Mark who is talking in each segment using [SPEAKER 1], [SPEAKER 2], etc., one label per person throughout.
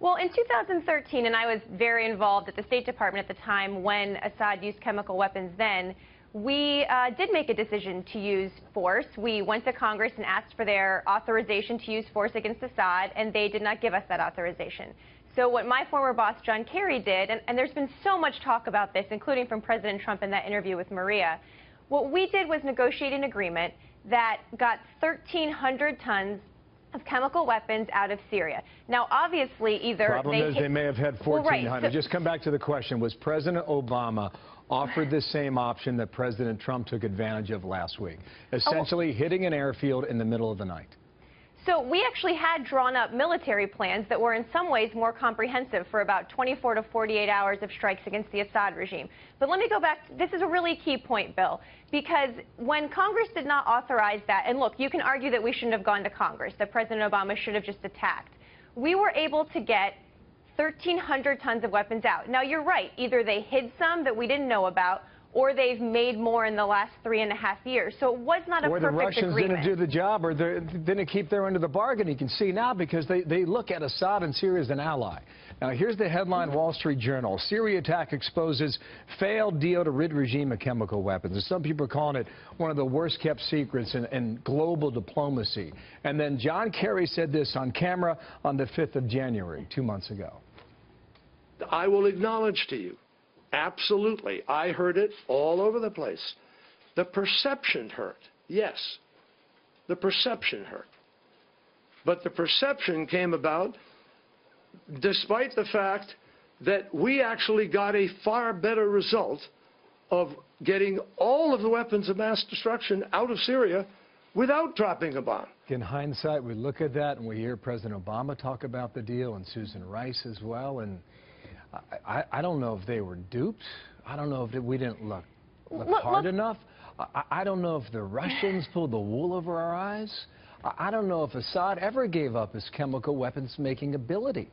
[SPEAKER 1] Well, in 2013, and I was very involved at the State Department at the time when Assad used chemical weapons then, we did make a decision to use force. We went to Congress and asked for their authorization to use force against Assad, and they did not give us that authorization. So what my former boss, John Kerry, did, and there's been so much talk about this, including from President Trump in that interview with Maria, what we did was negotiate an agreement that got 1,300 tons of chemical weapons out of Syria. Now, obviously, either
[SPEAKER 2] problem is they may have had 1,400.
[SPEAKER 1] Well, right.
[SPEAKER 2] Just come back to the question. Was President Obama offered the same option that President Trump took advantage of last week, essentially hitting an airfield in the middle of the night?
[SPEAKER 1] So we actually had drawn up military plans that were in some ways more comprehensive for about 24 to 48 hours of strikes against the Assad regime. But let me go back. This is a really key point, Bill, because when Congress did not authorize that, and look, you can argue that we shouldn't have gone to Congress, that President Obama should have just attacked. We were able to get 1,300 tons of weapons out. Now, you're right. Either they hid some that we didn't know about, or they've made more in the last 3.5 years. So it was not a perfect agreement.
[SPEAKER 2] Or the Russians didn't do the job, or they didn't keep their end of the bargain. You can see now because they look at Assad and Syria as an ally. Now, here's the headline, Wall Street Journal. Syria attack exposes failed deal to rid regime of chemical weapons. And some people are calling it one of the worst-kept secrets in global diplomacy. And then John Kerry said this on camera on the 5th of January, 2 months ago.
[SPEAKER 3] I will acknowledge to you, absolutely, I heard it all over the place. The perception hurt. Yes, the perception hurt. But the perception came about despite the fact that we actually got a far better result of getting all of the weapons of mass destruction out of Syria without dropping a bomb.
[SPEAKER 2] In hindsight, we look at that and we hear President Obama talk about the deal and Susan Rice as well. And I don't know if they were duped. I don't know if we didn't look hard enough. I don't know if the Russians pulled the wool over our eyes. I don't know if Assad ever gave up his chemical weapons-making ability.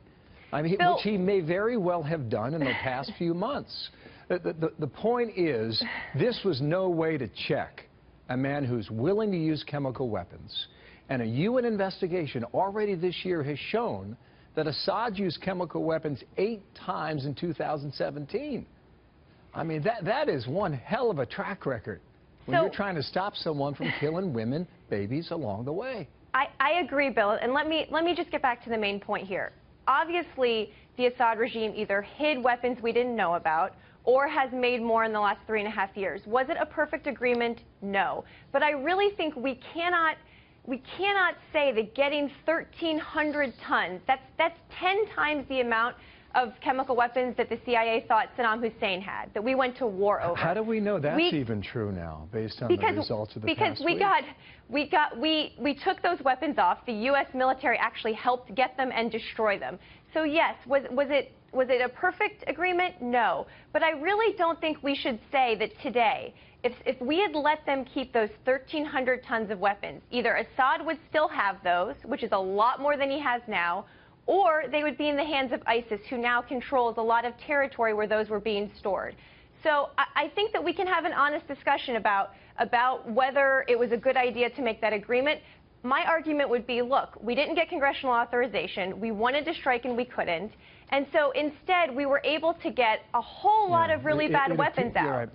[SPEAKER 2] I mean, which he may very well have done in the past few months. The point is, this was no way to check a man who's willing to use chemical weapons. And a UN investigation already this year has shown that Assad used chemical weapons 8 times in 2017. I mean, that is one hell of a track record when you're trying to stop someone from killing women, babies along the way.
[SPEAKER 1] I agree, Bill, and let me just get back to the main point here. Obviously, the Assad regime either hid weapons we didn't know about or has made more in the last 3.5 years. Was it a perfect agreement? No. But I really think we cannot say that getting 1,300 tons, that's 10 times the amount of chemical weapons that the CIA thought Saddam Hussein had, that we went to war over.
[SPEAKER 2] How do we know that's even true now, based on the results of the past week?
[SPEAKER 1] Because we took those weapons off. The U.S. military actually helped get them and destroy them. So yes, was it a perfect agreement? No. But I really don't think we should say that today, if we had let them keep those 1,300 tons of weapons, either Assad would still have those, which is a lot more than he has now, or they would be in the hands of ISIS, who now controls a lot of territory where those were being stored. So I think that we can have an honest discussion about whether it was a good idea to make that agreement. My argument would be, look, we didn't get congressional authorization. We wanted to strike and we couldn't. And so instead, we were able to get a whole lot of really bad weapons out.